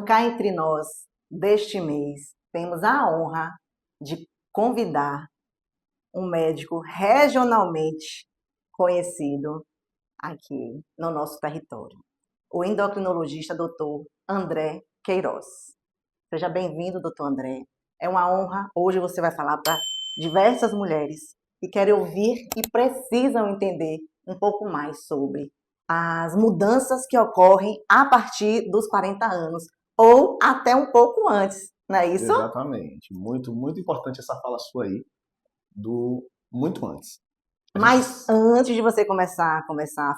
cá entre nós deste mês, temos a honra de convidar um médico regionalmente conhecido aqui no nosso território, o endocrinologista Dr. André Queiroz. Seja bem-vindo, Dr. André. É uma honra. Hoje você vai falar para diversas mulheres que querem ouvir e precisam entender um pouco mais sobre as mudanças que ocorrem a partir dos 40 anos ou até um pouco antes, não é isso? Exatamente. Muito, muito importante essa fala sua aí, do muito antes. A gente... Mas antes de você começar,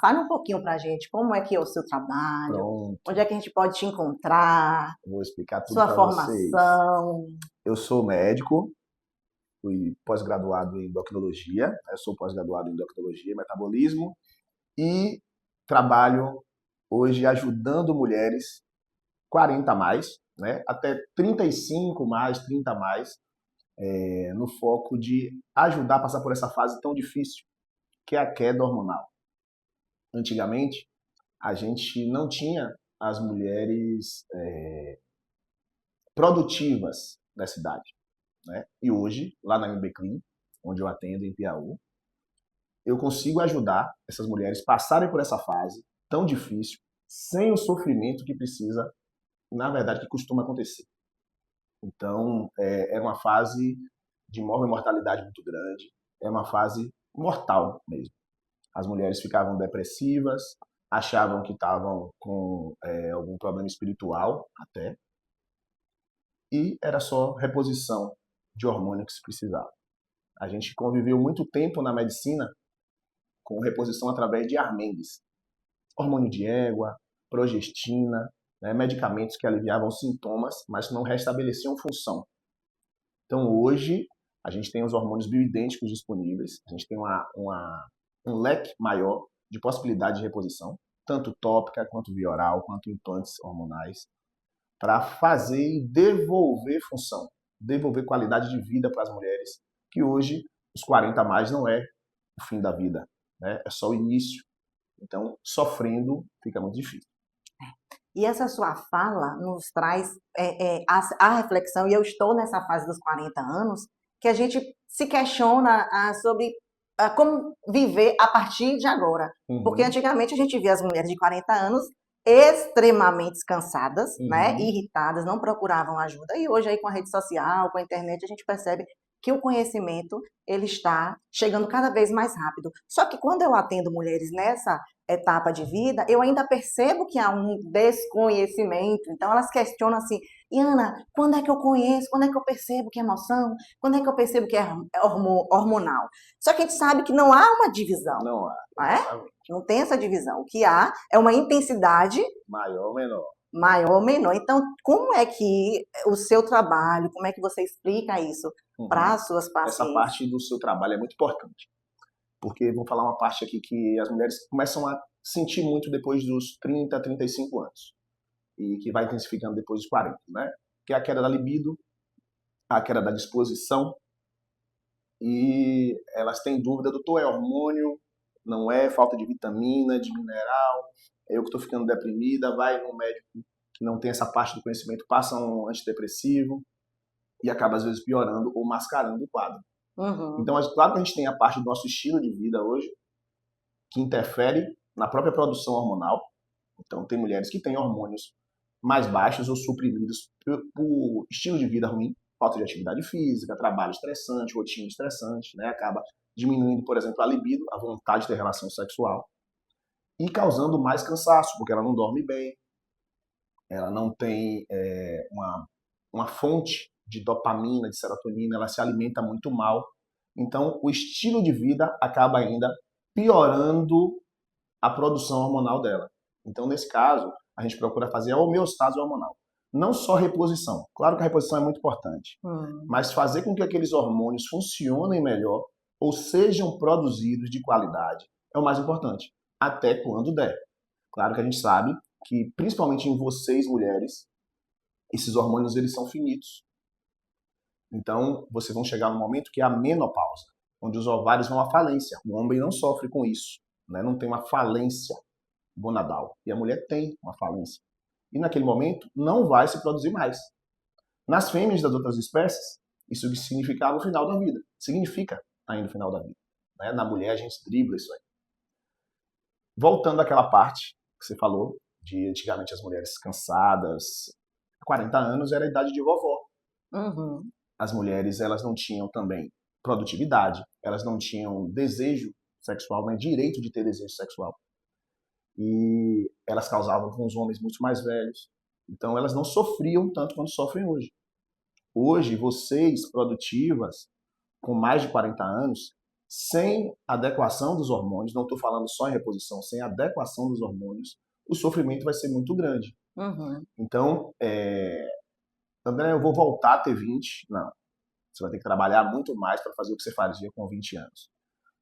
fale um pouquinho para a gente como é que é o seu trabalho, Pronto, onde é que a gente pode te encontrar, vou explicar tudo sua para vocês. formação. Eu sou médico, fui pós-graduado em endocrinologia, né? Eu sou pós-graduado em endocrinologia e metabolismo e trabalho hoje ajudando mulheres 40 a mais, né? Até 35 mais, 30 a mais, no foco de ajudar a passar por essa fase tão difícil que é a queda hormonal. Antigamente, a gente não tinha as mulheres produtivas da cidade, né? E hoje, lá na MB Clean, onde eu atendo em Piauí, eu consigo ajudar essas mulheres a passarem por essa fase tão difícil, sem o sofrimento que precisa, na verdade, que costuma acontecer. Então, é uma fase de mortalidade muito grande, é uma fase mortal mesmo. As mulheres ficavam depressivas, achavam que estavam com algum problema espiritual até, e era só reposição de hormônio que se precisava. A gente conviveu muito tempo na medicina com reposição através de Armengues, hormônio de égua, progestina, né, medicamentos que aliviavam sintomas, mas não restabeleciam função. Então hoje a gente tem os hormônios bioidênticos disponíveis, a gente tem um leque maior de possibilidade de reposição, tanto tópica quanto via oral, quanto implantes hormonais, para fazer e devolver função, devolver qualidade de vida para as mulheres, que hoje os 40 a mais não é o fim da vida, né? É só o início. Então, sofrendo fica muito difícil. E essa sua fala nos traz a reflexão, e eu estou nessa fase dos 40 anos, que a gente se questiona sobre como viver a partir de agora. Porque Uhum, antigamente a gente via as mulheres de 40 anos extremamente cansadas, né, uhum. irritadas, não procuravam ajuda. E hoje aí com a rede social, com a internet, a gente percebe que o conhecimento ele está chegando cada vez mais rápido. Só que quando eu atendo mulheres nessa etapa de vida, eu ainda percebo que há um desconhecimento. Então elas questionam assim, Iana, quando é que eu conheço? Quando é que eu percebo que é emoção? Quando é que eu percebo que é hormonal? Só que a gente sabe que não há uma divisão, Não há, não é? exatamente. Não tem essa divisão. O que há é uma intensidade Maior ou menor. maior ou menor. Então, como é que o seu trabalho, como é que você explica isso para Uhum. as suas Essa pacientes? parte do seu trabalho é muito importante, porque vou falar uma parte aqui que as mulheres começam a sentir muito depois dos 30, 35 anos, e que vai intensificando depois dos 40, né? Que é a queda da libido, a queda da disposição, e elas têm dúvida, doutor, é hormônio, não é falta de vitamina, de mineral, é eu que estou ficando deprimida, vai no médico que não tem essa parte do conhecimento, passa um antidepressivo e acaba às vezes piorando ou mascarando o quadro. Uhum. Então, claro que a gente tem a parte do nosso estilo de vida hoje, que interfere na própria produção hormonal. Então, tem mulheres que têm hormônios mais baixos ou suprimidos por estilo de vida ruim, falta de atividade física, trabalho estressante, rotina estressante, né? Acaba diminuindo, por exemplo, a libido, a vontade de ter relação sexual, e causando mais cansaço, porque ela não dorme bem, ela não tem uma fonte de dopamina, de serotonina, ela se alimenta muito mal. Então, o estilo de vida acaba ainda piorando a produção hormonal dela. Então, nesse caso, a gente procura fazer a homeostase hormonal. Não só reposição. Claro que a reposição é muito importante, Hum. mas fazer com que aqueles hormônios funcionem melhor ou sejam produzidos de qualidade é o mais importante, até quando der. Claro que a gente sabe que, principalmente em vocês, mulheres, esses hormônios eles são finitos. Então, vocês vão chegar no momento que é a menopausa, onde os ovários vão à falência. O homem não sofre com isso, né? Não tem uma falência gonadal. E a mulher tem uma falência. e naquele momento não vai se produzir mais. Nas fêmeas das outras espécies, isso significava o final da vida. Significa ainda o final da vida. Né? Na mulher a gente dribla isso aí. Voltando àquela parte que você falou, de antigamente as mulheres cansadas, 40 anos era a idade de vovó. Uhum. As mulheres, elas não tinham também produtividade, elas não tinham desejo sexual, nem direito de ter desejo sexual. E elas causavam com os homens muito mais velhos. Então elas não sofriam tanto quanto sofrem hoje. Hoje, vocês produtivas, com mais de 40 anos, sem adequação dos hormônios, não estou falando só em reposição, sem adequação dos hormônios, o sofrimento vai ser muito grande. Uhum. Então, André, eu vou voltar a ter 20? Não. Você vai ter que trabalhar muito mais para fazer o que você fazia com 20 anos.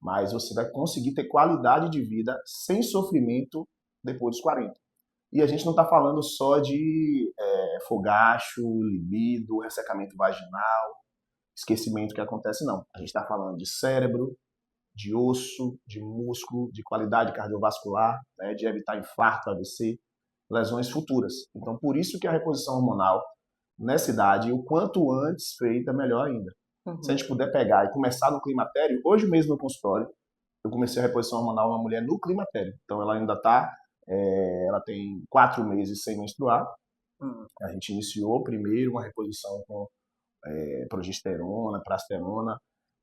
Mas você vai conseguir ter qualidade de vida sem sofrimento depois dos 40. E a gente não está falando só de fogacho, libido, ressecamento vaginal, esquecimento que acontece, não. A gente está falando de cérebro, de osso, de músculo, de qualidade cardiovascular, né, de evitar infarto, AVC, lesões futuras. Então, por isso que a reposição hormonal, nessa idade, o quanto antes feita, melhor ainda. Uhum. Se a gente puder pegar e começar no climatério, hoje mesmo no consultório, eu comecei a reposição hormonal numa mulher no climatério. Então, ela ainda está, ela tem 4 meses sem menstruar. A gente iniciou primeiro uma reposição com progesterona, prasterona,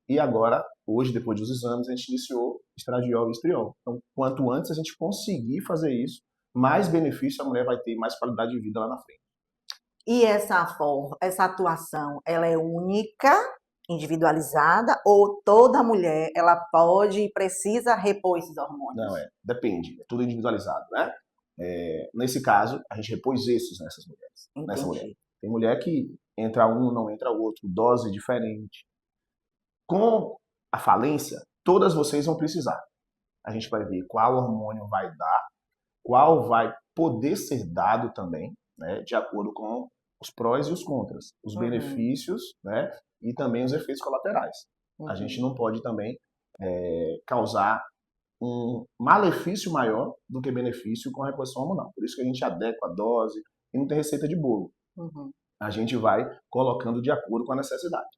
e agora, hoje, depois dos exames, a gente iniciou estradiol e estriol. Então, quanto antes a gente conseguir fazer isso, mais benefício a mulher vai ter, mais qualidade de vida lá na frente. E essa atuação, ela é única, individualizada, ou toda mulher ela pode e precisa repor esses hormônios? Não, depende, é tudo individualizado, né? Nesse caso, a gente repôs esses nessas mulheres. Nessa mulher. Entendi. Tem mulher que entra um, não entra outro, dose diferente. Com a falência, todas vocês vão precisar. A gente vai ver qual hormônio vai dar, qual vai poder ser dado também, né, de acordo com os prós e os contras, os benefícios, né, e também os efeitos colaterais. A gente não pode também causar um malefício maior do que benefício com a reposição hormonal. Por isso que a gente adequa a dose e não tem receita de bolo. A gente vai colocando de acordo com a necessidade.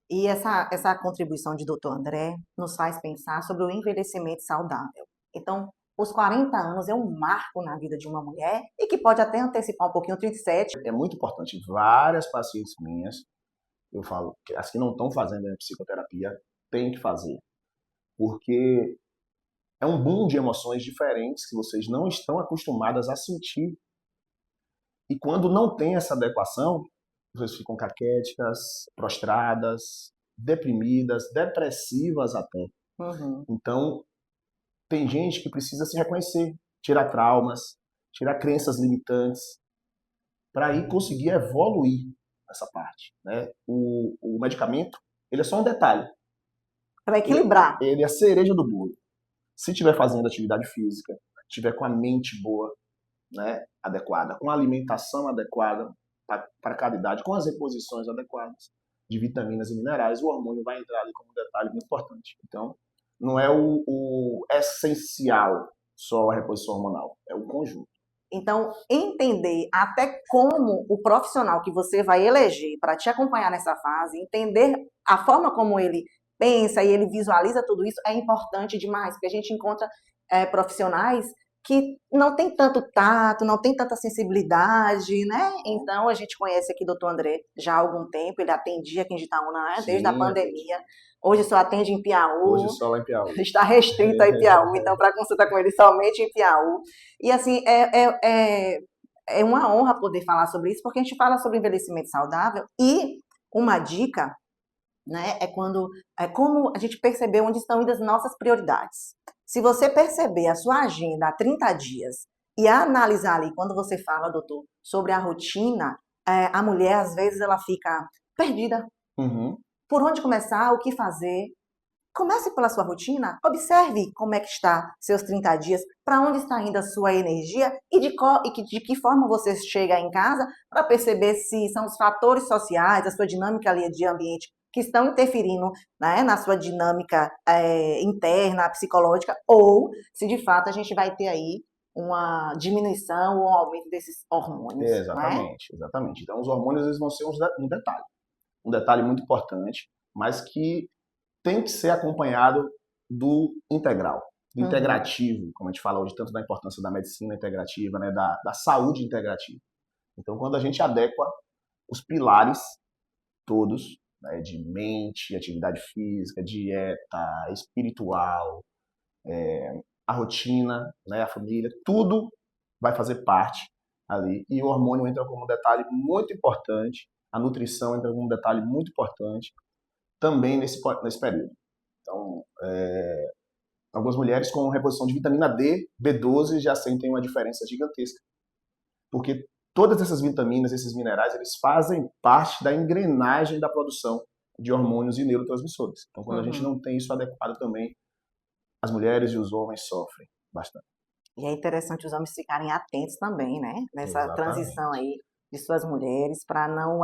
E essa contribuição de Dr. André nos faz pensar sobre o envelhecimento saudável. Então, os 40 anos é um marco na vida de uma mulher e que pode até antecipar um pouquinho o 37. É muito importante. Várias pacientes minhas, eu falo, que as que não estão fazendo a psicoterapia, têm que fazer. Porque é um boom de emoções diferentes que vocês não estão acostumadas a sentir. E quando não tem essa adequação, vocês ficam caquéticas, prostradas, deprimidas, depressivas até. Então, tem gente que precisa se reconhecer, tirar traumas, tirar crenças limitantes, para aí conseguir evoluir nessa parte. Né? O medicamento, ele é só um detalhe. Para equilibrar. Ele é a cereja do bolo. Se estiver fazendo atividade física, estiver com a mente boa, né, adequada, com a alimentação adequada para cada idade, com as reposições adequadas de vitaminas e minerais, o hormônio vai entrar ali como um detalhe muito importante. Então, não é o essencial só a reposição hormonal, é o conjunto. Então, entender até como o profissional que você vai eleger para te acompanhar nessa fase, entender a forma como ele pensa e ele visualiza tudo isso é importante demais, porque a gente encontra profissionais que não tem tanto tato, não tem tanta sensibilidade, né? Então, a gente conhece aqui o Dr. André já há algum tempo, ele atendia aqui em Itaúna, né? Desde a pandemia. Hoje só atende em Piauí. Hoje só lá em Piauí. Está restrito a Piauí, então para consultar com ele somente em Piauí. E assim, é uma honra poder falar sobre isso, porque a gente fala sobre envelhecimento saudável e uma dica, né, é como a gente perceber onde estão indo as nossas prioridades. Se você perceber a sua agenda há 30 dias e analisar ali, quando você fala, doutor, sobre a rotina, a mulher, às vezes, ela fica perdida. Por onde começar, o que fazer? Comece pela sua rotina, observe como é que está seus 30 dias, para onde está indo a sua energia e de que forma você chega em casa para perceber se são os fatores sociais, a sua dinâmica ali de ambiente que estão interferindo, né, na sua dinâmica interna, psicológica, ou se de fato a gente vai ter aí uma diminuição ou um aumento desses hormônios, não é? Exatamente, exatamente. Então, os hormônios eles vão ser um detalhe muito importante, mas que tem que ser acompanhado do integral, do Uhum. integrativo, como a gente fala hoje tanto da importância da medicina integrativa, né, da saúde integrativa. Então, quando a gente adequa os pilares todos, né, de mente, atividade física, dieta, espiritual, a rotina, né, a família, tudo vai fazer parte ali. E o hormônio entra como um detalhe muito importante, a nutrição entra como um detalhe muito importante também nesse período. Então, algumas mulheres com reposição de vitamina D, B12 já sentem uma diferença gigantesca, porque todas essas vitaminas, esses minerais, eles fazem parte da engrenagem da produção de hormônios e neurotransmissores. Então, quando a gente Uhum. não tem isso adequado também, as mulheres e os homens sofrem bastante. E é interessante os homens ficarem atentos também, né? Nessa transição Exatamente. aí de suas mulheres, para não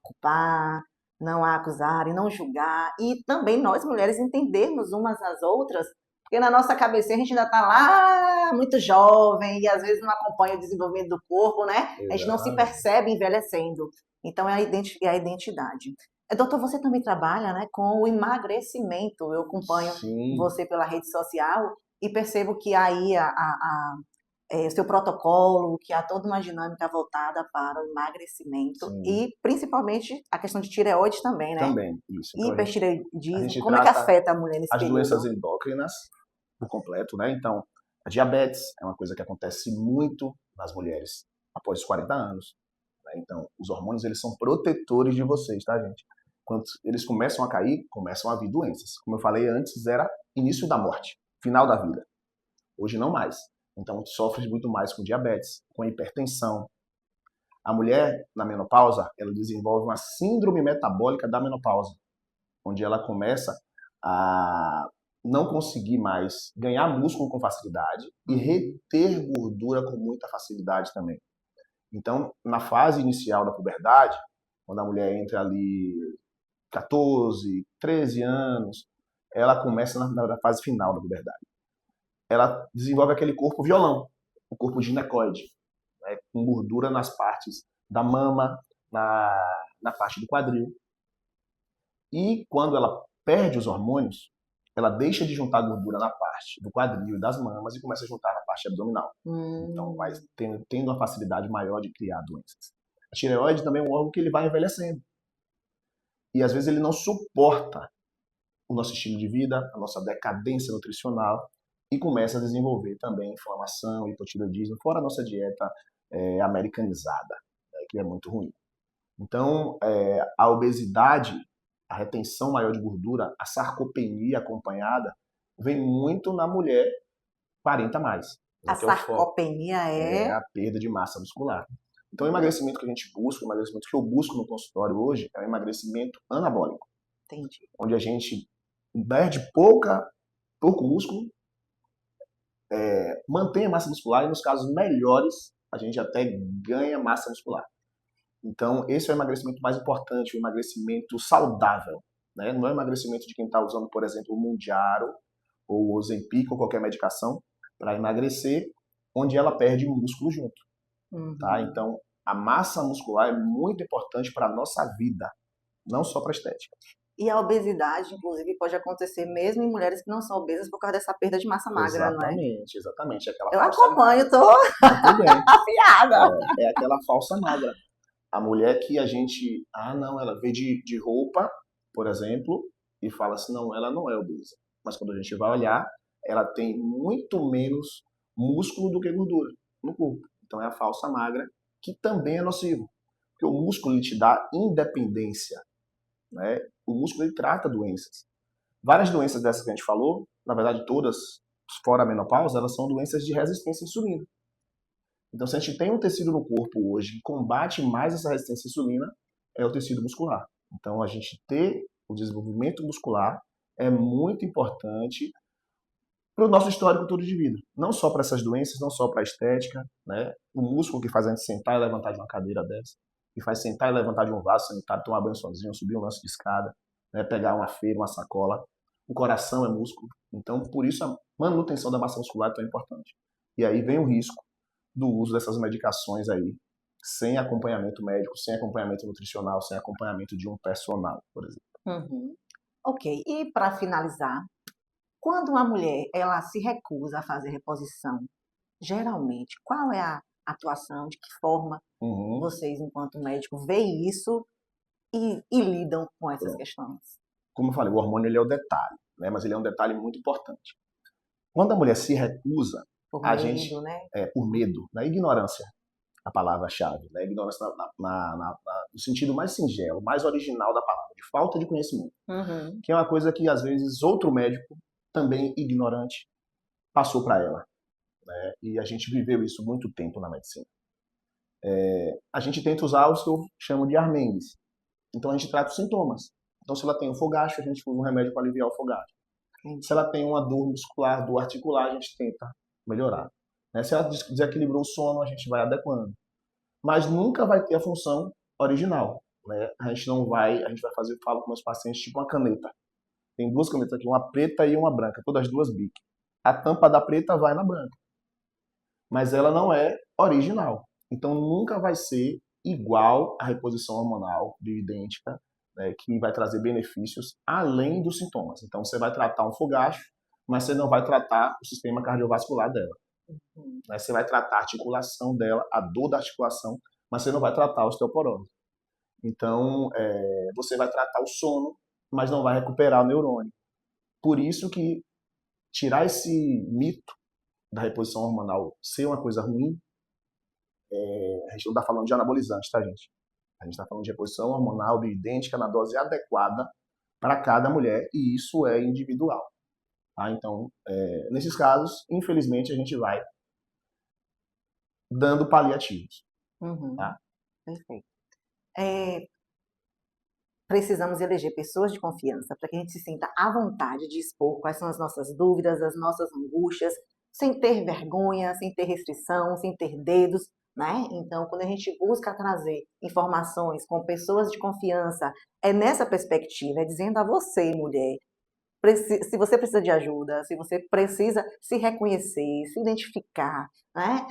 culpar, não a acusarem, não julgar. E também nós mulheres entendermos umas às outras, porque na nossa cabeça a gente ainda está lá muito jovem e às vezes não acompanha o desenvolvimento do corpo, né? A gente não se Exatamente. percebe envelhecendo. Então é a identidade. Doutor, você também trabalha, né, com o emagrecimento. Eu acompanho Sim, você pela rede social e percebo que aí o seu protocolo, que há toda uma dinâmica voltada para o emagrecimento sim, e principalmente a questão de tireoide também, né? também isso. Então Hipertireoidismo, a gente como é que trata afeta a mulher nesse as doenças período? endócrinas por completo, né? Então, a diabetes é uma coisa que acontece muito nas mulheres após os 40 anos, né? Então, os hormônios eles são protetores de vocês, tá, gente? Quando eles começam a cair, começam a vir doenças. Como eu falei antes, era início da morte, final da vida. Hoje não mais. Então, sofre muito mais com diabetes, com hipertensão. A mulher, na menopausa, ela desenvolve uma síndrome metabólica da menopausa, onde ela começa a não conseguir mais ganhar músculo com facilidade e reter gordura com muita facilidade também. Então, na fase inicial da puberdade, quando a mulher entra ali 14, 13 anos, ela começa na fase final da puberdade. Ela desenvolve aquele corpo violão, o corpo ginecoide, né, com gordura nas partes da mama, na parte do quadril. E quando ela perde os hormônios, ela deixa de juntar gordura na parte do quadril e das mamas e começa a juntar na parte abdominal. Então, vai Hum, tendo uma facilidade maior de criar doenças. A tireoide também é um órgão que ele vai envelhecendo. E às vezes ele não suporta o nosso estilo de vida, a nossa decadência nutricional e começa a desenvolver também inflamação, hipotireoidismo, fora a nossa dieta americanizada, né, que é muito ruim. Então, a obesidade, a retenção maior de gordura, a sarcopenia acompanhada, vem muito na mulher 40 a mais, a né, que é o foco, sarcopenia é é. a perda de massa muscular. Então, o emagrecimento que a gente busca, o emagrecimento que eu busco no consultório hoje, é o emagrecimento anabólico, Entendi. onde a gente perde pouco músculo, mantém a massa muscular e, nos casos melhores, a gente até ganha massa muscular. Então, esse é o emagrecimento mais importante, o emagrecimento saudável. Né? Não é o emagrecimento de quem está usando, por exemplo, o Mounjaro ou o Ozempic ou qualquer medicação para emagrecer, onde ela perde músculo junto. Tá? Uhum. Então, a massa muscular é muito importante para a nossa vida, não só para a estética. E a obesidade, inclusive, pode acontecer mesmo em mulheres que não são obesas por causa dessa perda de massa magra, não é? Exatamente, exatamente. É aquela Eu falsa acompanho, magra. tô Muito bem. afiada. É aquela falsa magra. A mulher que a gente, não, ela vê de roupa, por exemplo, e fala assim, não, ela não é obesa. Mas quando a gente vai olhar, ela tem muito menos músculo do que gordura no corpo. Então é a falsa magra, que também é nocivo. Porque o músculo ele te dá independência, né? O músculo ele trata doenças. Várias doenças dessas que a gente falou, na verdade todas fora a menopausa, elas são doenças de resistência à insulina. Então, se a gente tem um tecido no corpo hoje que combate mais essa resistência à insulina, é o tecido muscular. Então, a gente ter o desenvolvimento muscular é muito importante para o nosso histórico todo de vida. Não só para essas doenças, não só para a estética, né? O músculo que faz a gente sentar e levantar de uma cadeira dessa, que faz sentar e levantar de um vaso sanitário, tomar banho sozinho, subir um lance de escada, né? Pegar uma feira, uma sacola. O coração é músculo. Então, por isso, a manutenção da massa muscular é tão importante. E aí vem o risco do uso dessas medicações aí, sem acompanhamento médico, sem acompanhamento nutricional, sem acompanhamento de um personal, por exemplo. Uhum. Ok. E para finalizar, quando uma mulher ela se recusa a fazer reposição, geralmente, qual é a atuação, de que forma Uhum. vocês, enquanto médico, veem isso e lidam com essas Pronto. questões? Como eu falei, o hormônio ele é o detalhe, né? Mas ele é um detalhe muito importante. Quando a mulher se recusa, Por a gente, medo, né? por medo, na ignorância, a palavra-chave, né? Ignorância no sentido mais singelo, mais original da palavra, de falta de conhecimento, Uhum. que é uma coisa que às vezes outro médico, também ignorante, passou para ela, né? E a gente viveu isso muito tempo na medicina. A gente tenta usar o que eu chamo de armengues. Então a gente trata os sintomas. Então se ela tem um fogacho, a gente usa um remédio para aliviar o fogacho. Se Entendi. ela tem uma dor muscular, dor articular, a gente tenta melhorar. Né? Se ela desequilibrou o sono, a gente vai adequando. Mas nunca vai ter a função original. Né? A gente vai fazer, eu falo com meus pacientes, tipo uma caneta. Tem duas canetas aqui, uma preta e uma branca, todas as duas bic. A tampa da preta vai na branca, mas ela não é original. Então nunca vai ser igual à reposição hormonal bioidêntica, né, que vai trazer benefícios além dos sintomas. Então você vai tratar um fogacho, mas você não vai tratar o sistema cardiovascular dela. Uhum. Né? Você vai tratar a articulação dela, a dor da articulação, mas você não vai tratar a osteoporose. Então, você vai tratar o sono, mas não vai recuperar o neurônio. Por isso que tirar esse mito da reposição hormonal ser uma coisa ruim, a gente não está falando de anabolizante, tá, gente? A gente está falando de reposição hormonal bioidêntica na dose adequada para cada mulher, e isso é individual. Tá? Então, nesses casos, infelizmente, a gente vai dando paliativos. Uhum. Tá? Perfeito. É, precisamos eleger pessoas de confiança para que a gente se sinta à vontade de expor quais são as nossas dúvidas, as nossas angústias, sem ter vergonha, sem ter restrição, sem ter dedos, né? Então, quando a gente busca trazer informações com pessoas de confiança, é nessa perspectiva, é dizendo a você, mulher, se você precisa de ajuda, se você precisa se reconhecer, se identificar, né?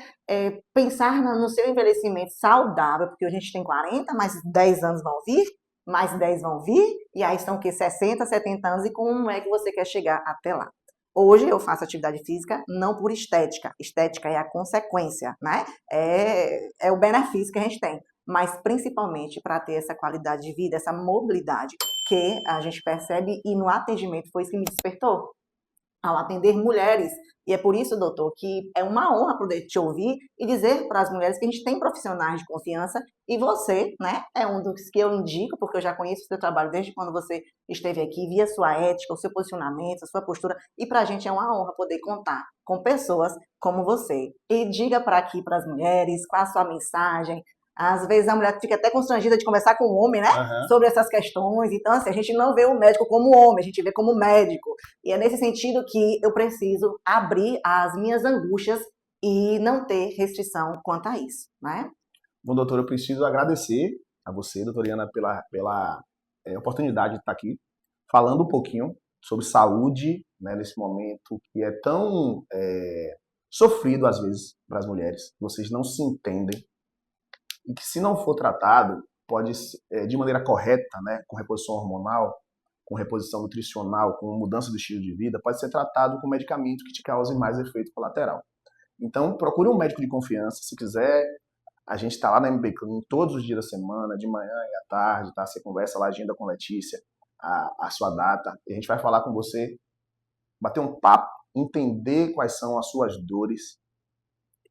Pensar no seu envelhecimento saudável, porque a gente tem 40, mais 10 anos vão vir, mais 10 vão vir, e aí são o quê? 60, 70 anos, e como é que você quer chegar até lá? Hoje eu faço atividade física não por estética, estética é a consequência, né? É o benefício que a gente tem, mas principalmente para ter essa qualidade de vida, essa mobilidade que a gente percebe, e no atendimento foi isso que me despertou, ao atender mulheres. E é por isso, doutor, que é uma honra poder te ouvir e dizer para as mulheres que a gente tem profissionais de confiança, e você, né, é um dos que eu indico, porque eu já conheço o seu trabalho desde quando você esteve aqui, via sua ética, o seu posicionamento, a sua postura, e para a gente é uma honra poder contar com pessoas como você. E diga para aqui, para as mulheres, qual a sua mensagem. Às vezes a mulher fica até constrangida de conversar com o homem, né? Uhum. Sobre essas questões. Então, assim, a gente não vê o médico como homem, a gente vê como médico. E é nesse sentido que eu preciso abrir as minhas angústias e não ter restrição quanto a isso, né? Bom, doutor, eu preciso agradecer a você, doutoriana, pela oportunidade de estar aqui falando um pouquinho sobre saúde, né, nesse momento que é tão sofrido às vezes para as mulheres. Vocês não se entendem e que, se não for tratado, pode, de maneira correta, né, com reposição hormonal, com reposição nutricional, com mudança do estilo de vida, pode ser tratado com medicamento que te cause mais efeito colateral. Então, procure um médico de confiança. Se quiser, a gente está lá na MB Clean todos os dias da semana, de manhã e à tarde, tá? Você conversa lá, agenda com Letícia, a sua data, e a gente vai falar com você, bater um papo, entender quais são as suas dores,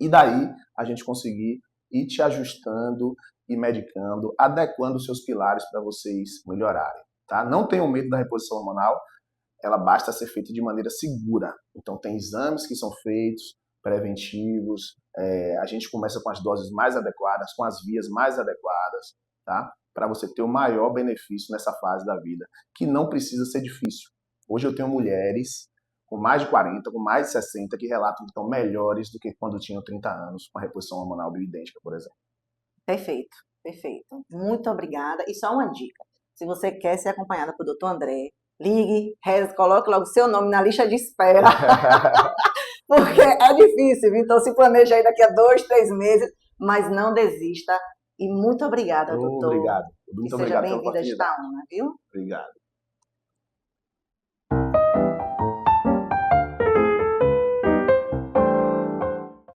e daí a gente conseguir ir te ajustando e medicando, adequando os seus pilares para vocês melhorarem. Tá? Não tenham medo da reposição hormonal, ela basta ser feita de maneira segura. Então tem exames que são feitos, preventivos, a gente começa com as doses mais adequadas, com as vias mais adequadas, tá? Para você ter o maior benefício nessa fase da vida, que não precisa ser difícil. Hoje eu tenho mulheres com mais de 40, com mais de 60, que relatam que estão melhores do que quando tinham 30 anos, com a reposição hormonal bioidêntica, por exemplo. Perfeito, perfeito. Muito obrigada. E só uma dica: se você quer ser acompanhada por doutor André, ligue, reze, coloque logo o seu nome na lista de espera. Porque é difícil, viu? Então se planeja aí daqui a 2, 3 meses, mas não desista. E muito obrigada, doutor. Obrigado. E Muito seja obrigado pela bem-vindo a oportunidade. Estaúna, viu? Obrigado.